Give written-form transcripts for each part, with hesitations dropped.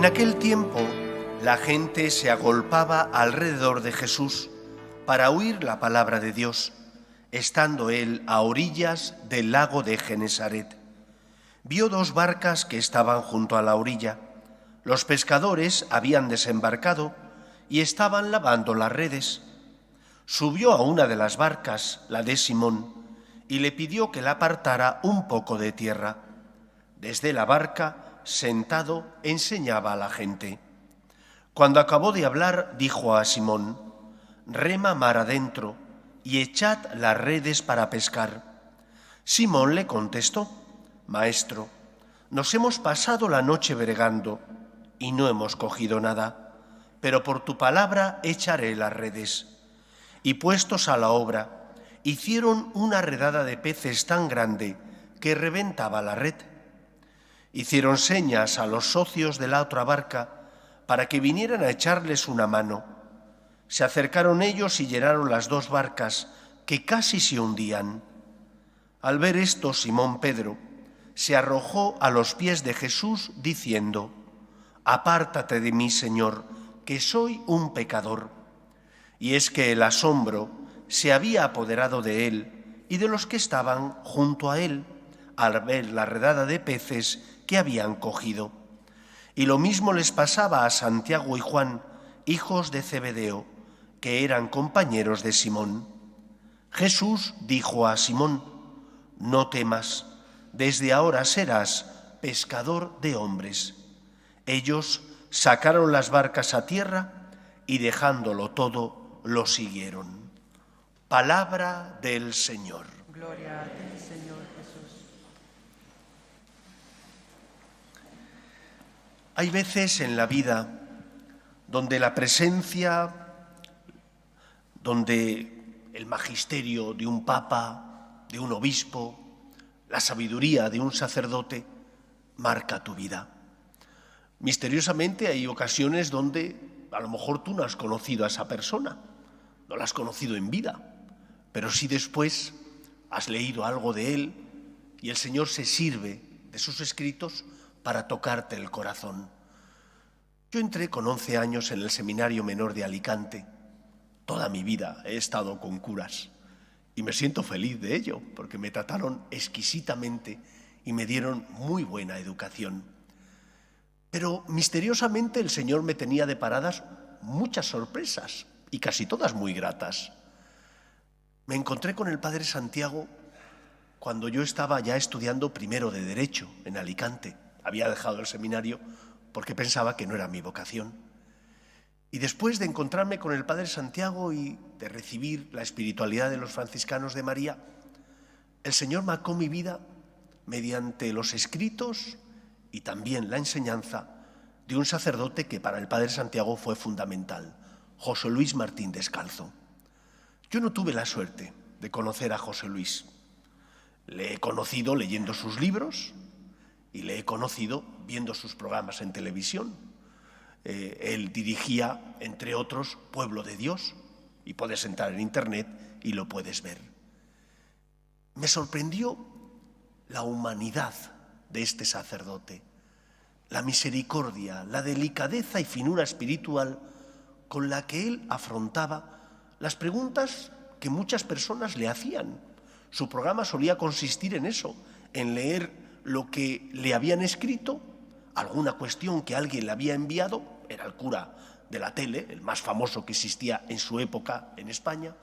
En aquel tiempo, la gente se agolpaba alrededor de Jesús para oír la palabra de Dios, estando él a orillas del lago de Genesaret. Vio dos barcas que estaban junto a la orilla. Los pescadores habían desembarcado y estaban lavando las redes. Subió a una de las barcas, la de Simón, y le pidió que la apartara un poco de tierra. Desde la barca, sentado, enseñaba a la gente. Cuando acabó de hablar, dijo a Simón: «Rema mar adentro y echad las redes para pescar». Simón le contestó: «Maestro, nos hemos pasado la noche bregando y no hemos cogido nada, pero por tu palabra echaré las redes». Y puestos a la obra, hicieron una redada de peces tan grande que reventaba la red. Hicieron señas a los socios de la otra barca para que vinieran a echarles una mano. Se acercaron ellos y llenaron las dos barcas, que casi se hundían. Al ver esto, Simón Pedro se arrojó a los pies de Jesús diciendo: «Apártate de mí, Señor, que soy un pecador». Y es que el asombro se había apoderado de él y de los que estaban junto a él al ver la redada de peces que habían cogido. Y lo mismo les pasaba a Santiago y Juan, hijos de Zebedeo, que eran compañeros de Simón. Jesús dijo a Simón: «No temas, desde ahora serás pescador de hombres». Ellos sacaron las barcas a tierra y dejándolo todo, lo siguieron. Palabra del Señor. Gloria a ti, Señor Jesús. Hay veces en la vida donde la presencia, donde el magisterio de un papa, de un obispo, la sabiduría de un sacerdote marca tu vida. Misteriosamente hay ocasiones donde a lo mejor tú no has conocido a esa persona, no la has conocido en vida, pero sí después has leído algo de él y el Señor se sirve de sus escritos para tocarte el corazón. Yo entré con 11 años en el Seminario Menor de Alicante. Toda mi vida he estado con curas y me siento feliz de ello, porque me trataron exquisitamente y me dieron muy buena educación. Pero misteriosamente el Señor me tenía deparadas muchas sorpresas y casi todas muy gratas. Me encontré con el Padre Santiago cuando yo estaba ya estudiando primero de Derecho en Alicante. Había dejado el seminario porque pensaba que no era mi vocación. Y después de encontrarme con el Padre Santiago y de recibir la espiritualidad de los franciscanos de María, el Señor marcó mi vida mediante los escritos y también la enseñanza de un sacerdote que para el Padre Santiago fue fundamental, José Luis Martín Descalzo. Yo no tuve la suerte de conocer a José Luis. Le he conocido leyendo sus libros y le he conocido viendo sus programas en televisión. Él dirigía, entre otros, Pueblo de Dios, y puedes entrar en internet y lo puedes ver. Me sorprendió la humanidad de este sacerdote, la misericordia, la delicadeza y finura espiritual con la que él afrontaba las preguntas que muchas personas le hacían. Su programa solía consistir en eso, en leer lo que le habían escrito, alguna cuestión que alguien le había enviado, era el cura de la tele, el más famoso que existía en su época en España,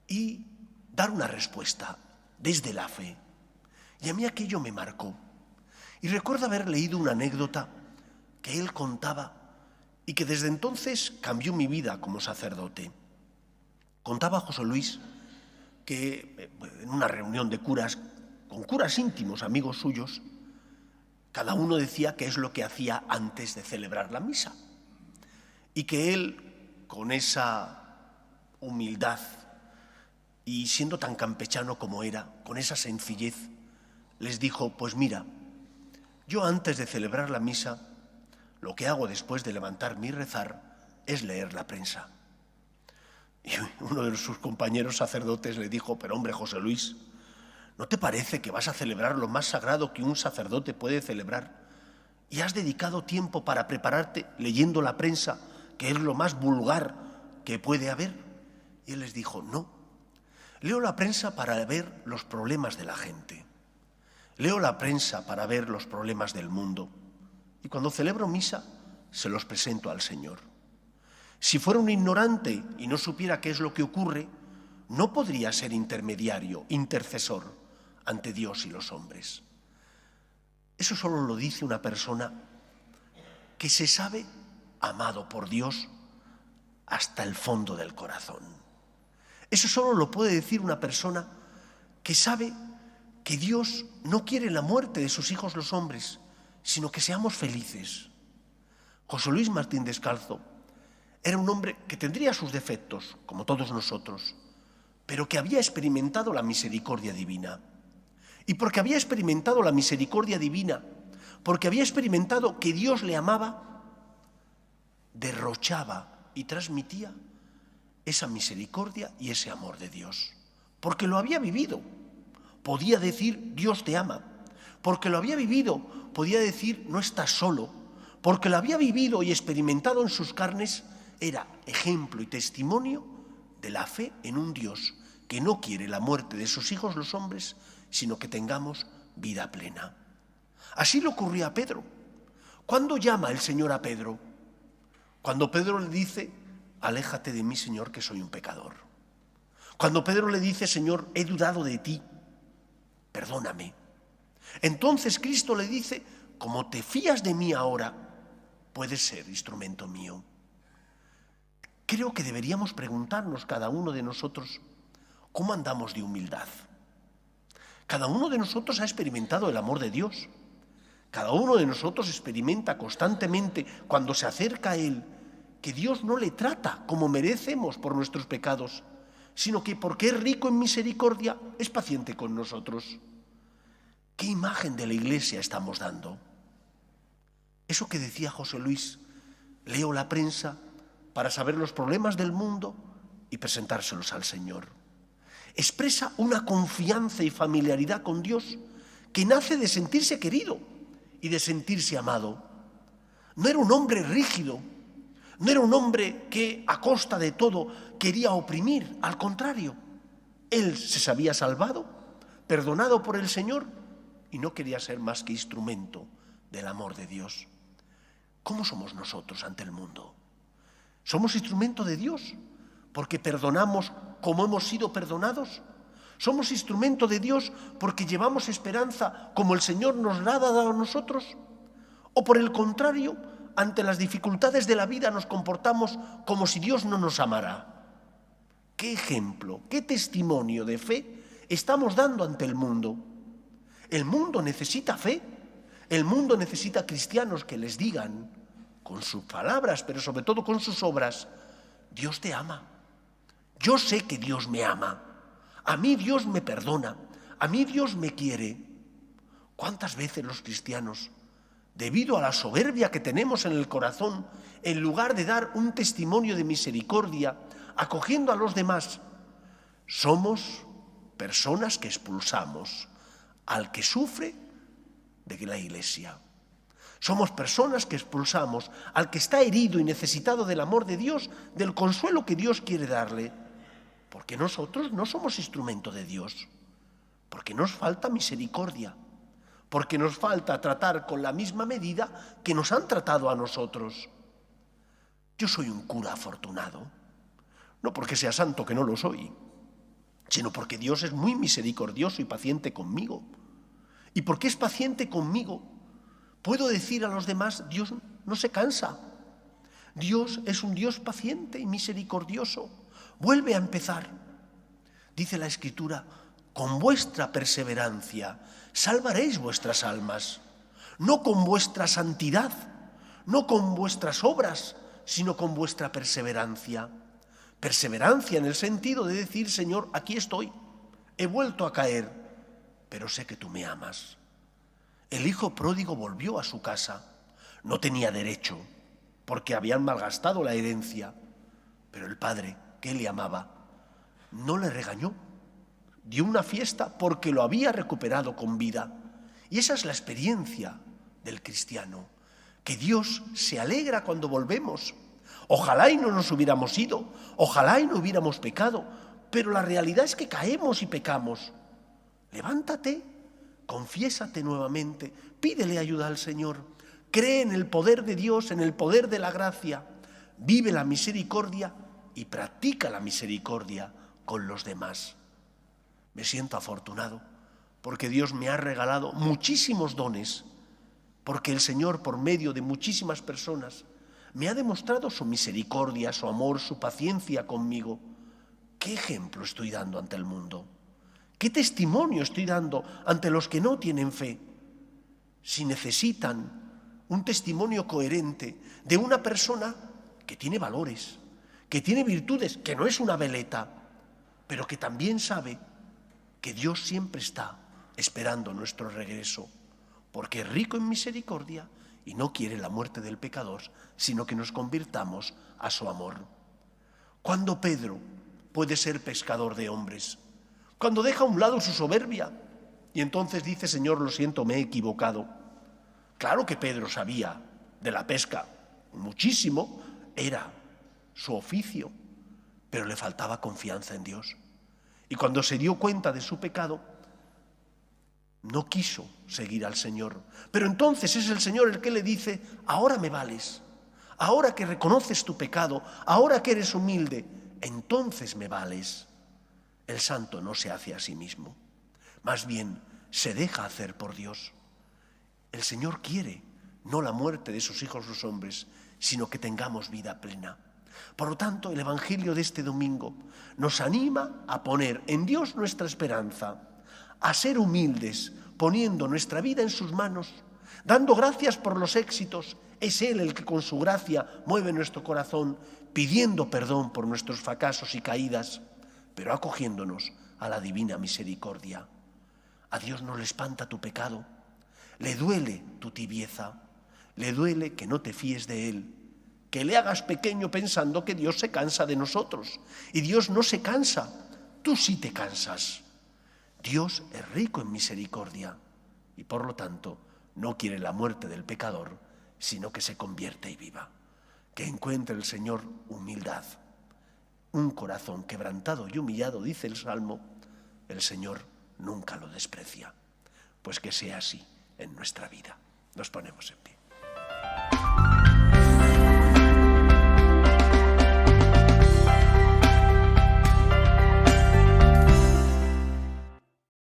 y dar una respuesta desde la fe. Y a mí aquello me marcó. Y recuerdo haber leído una anécdota que él contaba y que desde entonces cambió mi vida como sacerdote. Contaba José Luis que en una reunión de curas, con curas íntimos, amigos suyos, cada uno decía qué es lo que hacía antes de celebrar la misa. Y que él, con esa humildad y siendo tan campechano como era, con esa sencillez, les dijo: pues mira, yo antes de celebrar la misa, lo que hago después de levantarme y rezar es leer la prensa. Y uno de sus compañeros sacerdotes le dijo: pero hombre, José Luis, ¿no te parece que vas a celebrar lo más sagrado que un sacerdote puede celebrar y has dedicado tiempo para prepararte leyendo la prensa, que es lo más vulgar que puede haber. Y él les dijo, no, leo la prensa para ver los problemas de la gente. Leo la prensa para ver los problemas del mundo. Y cuando celebro misa, se los presento al Señor. Si fuera un ignorante y no supiera qué es lo que ocurre, no podría ser intermediario, intercesor ante Dios y los hombres. Eso solo lo dice una persona que se sabe amado por Dios hasta el fondo del corazón. Eso solo lo puede decir una persona que sabe que Dios no quiere la muerte de sus hijos los hombres, sino que seamos felices. José Luis Martín Descalzo era un hombre que tendría sus defectos, como todos nosotros, pero que había experimentado la misericordia divina. Y porque había experimentado la misericordia divina, porque había experimentado que Dios le amaba, derrochaba y transmitía esa misericordia y ese amor de Dios. Porque lo había vivido. Podía decir, Dios te ama. Porque lo había vivido, podía decir, no estás solo. Porque lo había vivido y experimentado en sus carnes, era ejemplo y testimonio de la fe en un Dios que no quiere la muerte de sus hijos los hombres, sino que tengamos vida plena. Así le ocurrió a Pedro. ¿Cuándo llama el Señor a Pedro? Cuando Pedro le dice, aléjate de mí, Señor, que soy un pecador. Cuando Pedro le dice, Señor, he dudado de ti, perdóname. Entonces Cristo le dice, como te fías de mí ahora, puedes ser instrumento mío. Creo que deberíamos preguntarnos cada uno de nosotros, ¿cómo andamos de humildad? Cada uno de nosotros ha experimentado el amor de Dios. Cada uno de nosotros experimenta constantemente, cuando se acerca a Él, que Dios no le trata como merecemos por nuestros pecados, sino que porque es rico en misericordia, es paciente con nosotros. ¿Qué imagen de la Iglesia estamos dando? Eso que decía José Luis, leo la prensa para saber los problemas del mundo y presentárselos al Señor. Expresa una confianza y familiaridad con Dios que nace de sentirse querido y de sentirse amado. No era un hombre rígido, no era un hombre que a costa de todo quería oprimir, al contrario. Él se sabía salvado, perdonado por el Señor y no quería ser más que instrumento del amor de Dios. ¿Cómo somos nosotros ante el mundo? ¿Somos instrumento de Dios porque perdonamos como hemos sido perdonados? ¿Somos instrumento de Dios porque llevamos esperanza como el Señor nos la ha dado a nosotros? ¿O por el contrario, ante las dificultades de la vida nos comportamos como si Dios no nos amara? ¿Qué ejemplo, qué testimonio de fe estamos dando ante el mundo? El mundo necesita fe, el mundo necesita cristianos que les digan, con sus palabras, pero sobre todo con sus obras, Dios te ama. Yo sé que Dios me ama. A mí Dios me perdona. A mí Dios me quiere. ¿Cuántas veces los cristianos, debido a la soberbia que tenemos en el corazón, en lugar de dar un testimonio de misericordia, acogiendo a los demás, somos personas que expulsamos al que sufre de la Iglesia? Somos personas que expulsamos al que está herido y necesitado del amor de Dios, del consuelo que Dios quiere darle. Porque nosotros no somos instrumento de Dios, porque nos falta misericordia, porque nos falta tratar con la misma medida que nos han tratado a nosotros. Yo soy un cura afortunado, no porque sea santo, que no lo soy, sino porque Dios es muy misericordioso y paciente conmigo. Y porque es paciente conmigo, puedo decir a los demás, Dios no se cansa. Dios es un Dios paciente y misericordioso. Vuelve a empezar. Dice la Escritura, con vuestra perseverancia salvaréis vuestras almas. No con vuestra santidad, no con vuestras obras, sino con vuestra perseverancia. Perseverancia en el sentido de decir, Señor, aquí estoy, he vuelto a caer, pero sé que tú me amas. El hijo pródigo volvió a su casa. No tenía derecho, porque habían malgastado la herencia. Pero el padre, que le amaba, no le regañó. Dio una fiesta porque lo había recuperado con vida. Y esa es la experiencia del cristiano. que Dios se alegra cuando volvemos. Ojalá y no nos hubiéramos ido, ojalá y no hubiéramos pecado, pero la realidad es que caemos y pecamos. Levántate, confiésate nuevamente, pídele ayuda al Señor, cree en el poder de Dios, en el poder de la gracia, vive la misericordia y practica la misericordia con los demás. Me siento afortunado porque Dios me ha regalado muchísimos dones, porque el Señor, por medio de muchísimas personas, me ha demostrado su misericordia, su amor, su paciencia conmigo. ¿Qué ejemplo estoy dando ante el mundo? ¿Qué testimonio estoy dando ante los que no tienen fe? Si necesitan un testimonio coherente de una persona que tiene valores, que tiene virtudes, que no es una veleta, pero que también sabe que Dios siempre está esperando nuestro regreso, porque es rico en misericordia y no quiere la muerte del pecador, sino que nos convirtamos a su amor. ¿Cuándo Pedro puede ser pescador de hombres? Cuando deja a un lado su soberbia y entonces dice: Señor, lo siento, me he equivocado. Claro que Pedro sabía de la pesca muchísimo, era su oficio, pero le faltaba confianza en Dios. Y cuando se dio cuenta de su pecado, no quiso seguir al Señor. Pero entonces es el Señor el que le dice: ahora me vales, ahora que reconoces tu pecado, ahora que eres humilde, entonces me vales. El santo no se hace a sí mismo, más bien se deja hacer por Dios. El Señor quiere no la muerte de sus hijos los hombres, sino que tengamos vida plena. Por lo tanto, el Evangelio de este domingo nos anima a poner en Dios nuestra esperanza, a ser humildes, poniendo nuestra vida en sus manos, dando gracias por los éxitos. Es Él el que con su gracia mueve nuestro corazón, pidiendo perdón por nuestros fracasos y caídas, pero acogiéndonos a la divina misericordia. A Dios no le espanta tu pecado, le duele tu tibieza, le duele que no te fíes de Él, que le hagas pequeño pensando que Dios se cansa de nosotros. Y Dios no se cansa, tú sí te cansas. Dios es rico en misericordia y por lo tanto no quiere la muerte del pecador, sino que se convierte y viva. Que encuentre el Señor humildad, un corazón quebrantado y humillado, dice el Salmo, el Señor nunca lo desprecia. Pues que sea así en nuestra vida. Nos ponemos en pie.